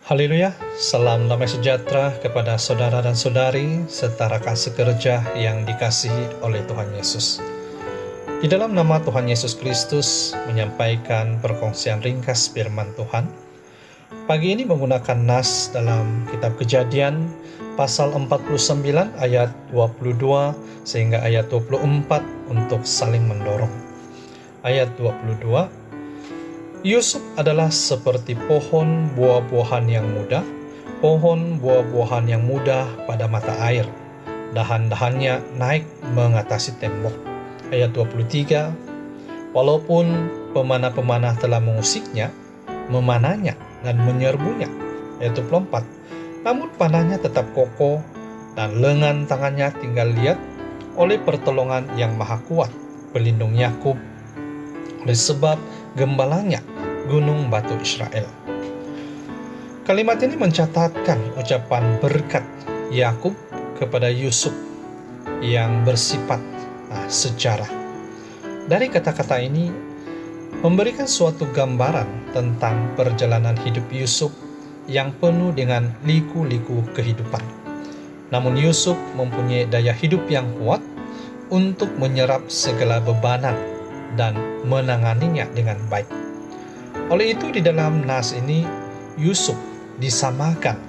Haleluya, salam damai sejahtera kepada saudara dan saudari serta rekan sekerja yang dikasihi oleh Tuhan Yesus. Di dalam nama Tuhan Yesus Kristus menyampaikan perkongsian ringkas firman Tuhan. Pagi ini menggunakan nas dalam kitab Kejadian pasal 49 ayat 22 sehingga ayat 24 untuk saling mendorong. Ayat 22, Yusuf adalah seperti pohon buah-buahan yang muda, pohon buah-buahan yang muda pada mata air. Dahan-dahannya naik mengatasi tembok. Ayat 23, walaupun pemanah-pemanah telah mengusiknya, memanahnya dan menyerbunya. Ayat 24, namun panahnya tetap kokoh dan lengan tangannya tinggal liat oleh pertolongan yang maha kuat, pelindung Yakub, oleh sebab gembalanya Gunung Batu Israel. Kalimat ini mencatatkan ucapan berkat Yakub kepada Yusuf yang bersifat sejarah. Dari kata-kata ini memberikan suatu gambaran tentang perjalanan hidup Yusuf yang penuh dengan liku-liku kehidupan. Namun Yusuf mempunyai daya hidup yang kuat untuk menyerap segala bebanan dan menanganinya dengan baik. Oleh itu di dalam nas ini Yusuf disamakan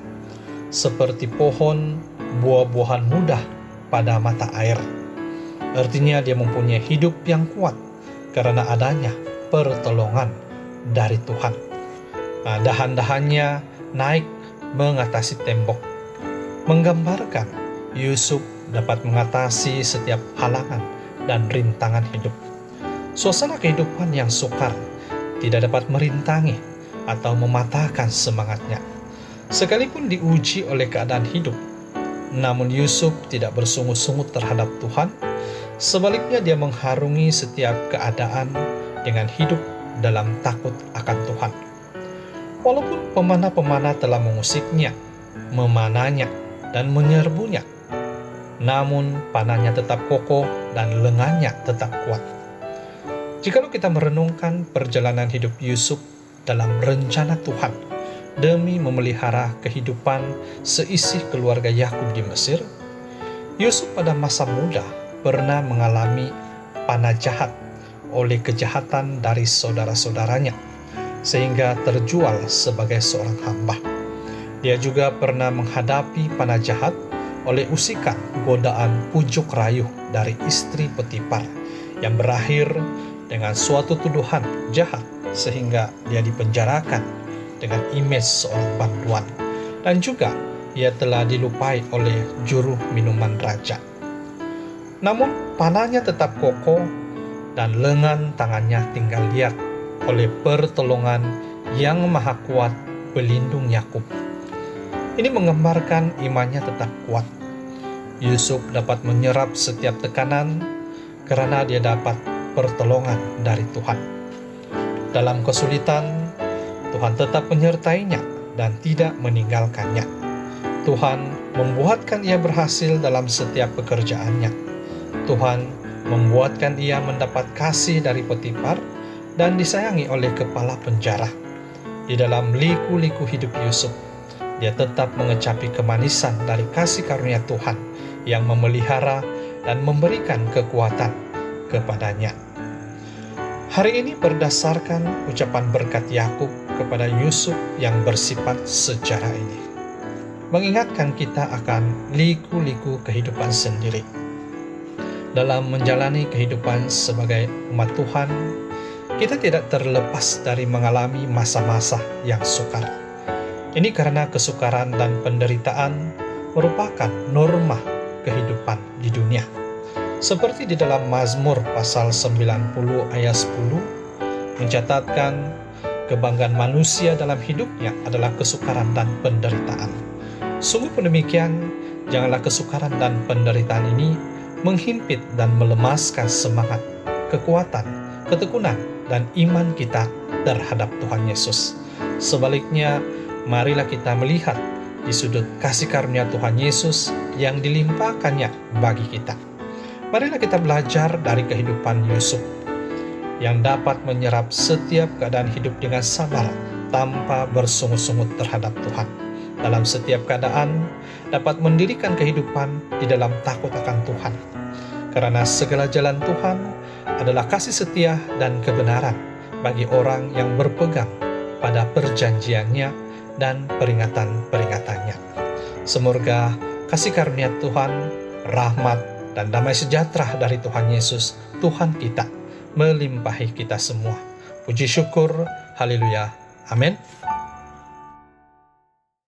seperti pohon buah-buahan muda pada mata air. Artinya dia mempunyai hidup yang kuat karena adanya pertolongan dari Tuhan. Dahan-dahannya naik mengatasi tembok, menggambarkan Yusuf dapat mengatasi setiap halangan dan rintangan hidup. Suasana kehidupan yang sukar tidak dapat merintangi atau mematahkan semangatnya. Sekalipun diuji oleh keadaan hidup, namun Yusuf tidak bersungut-sungut terhadap Tuhan. Sebaliknya dia mengharungi setiap keadaan dengan hidup dalam takut akan Tuhan. Walaupun pemanah-pemanah telah mengusiknya, memanahnya, dan menyerbunya, namun panahnya tetap kokoh dan lengannya tetap kuat. Jikalau kita merenungkan perjalanan hidup Yusuf dalam rencana Tuhan demi memelihara kehidupan seisi keluarga Yakub di Mesir, Yusuf pada masa muda pernah mengalami panah jahat oleh kejahatan dari saudara-saudaranya, sehingga terjual sebagai seorang hamba. Dia juga pernah menghadapi panah jahat oleh usikan godaan pujuk rayuh dari istri Potifar yang berakhir dengan suatu tuduhan jahat sehingga dia dipenjarakan dengan imej seorang banduan, dan juga ia telah dilupai oleh juru minuman raja. Namun panahnya tetap kokoh dan lengan tangannya tinggal liat oleh pertolongan yang maha kuat, pelindung Yakub. Ini menggambarkan imannya tetap kuat. Yusuf dapat menyerap setiap tekanan karena dia dapat pertolongan dari Tuhan. Dalam kesulitan, Tuhan tetap menyertainya dan tidak meninggalkannya. Tuhan membuatkan ia berhasil dalam setiap pekerjaannya. Tuhan membuatkan ia mendapat kasih dari Potifar dan disayangi oleh kepala penjara. Di dalam liku-liku hidup Yusuf, dia tetap mengecapi kemanisan dari kasih karunia Tuhan yang memelihara dan memberikan kekuatan kepadanya. Hari ini berdasarkan ucapan berkat Yakub kepada Yusuf yang bersifat sejarah ini, mengingatkan kita akan liku-liku kehidupan sendiri. Dalam menjalani kehidupan sebagai umat Tuhan, kita tidak terlepas dari mengalami masa-masa yang sukar. Ini karena kesukaran dan penderitaan merupakan norma kehidupan di dunia. Seperti di dalam Mazmur pasal 90 ayat 10 mencatatkan kebanggaan manusia dalam hidupnya adalah kesukaran dan penderitaan. Sungguh demikian, janganlah kesukaran dan penderitaan ini menghimpit dan melemaskan semangat, kekuatan, ketekunan, dan iman kita terhadap Tuhan Yesus. Sebaliknya, marilah kita melihat di sudut kasih karunia Tuhan Yesus yang dilimpahkannya bagi kita. Marilah kita belajar dari kehidupan Yusuf yang dapat menyerap setiap keadaan hidup dengan sabar tanpa bersungut-sungut terhadap Tuhan. Dalam setiap keadaan, dapat mendirikan kehidupan di dalam takut akan Tuhan. Karena segala jalan Tuhan adalah kasih setia dan kebenaran bagi orang yang berpegang pada perjanjiannya dan peringatan-peringatannya. Semoga kasih karunia Tuhan, rahmat, dan damai sejahtera dari Tuhan Yesus, Tuhan kita, melimpahi kita semua. Puji syukur, haleluya, amin.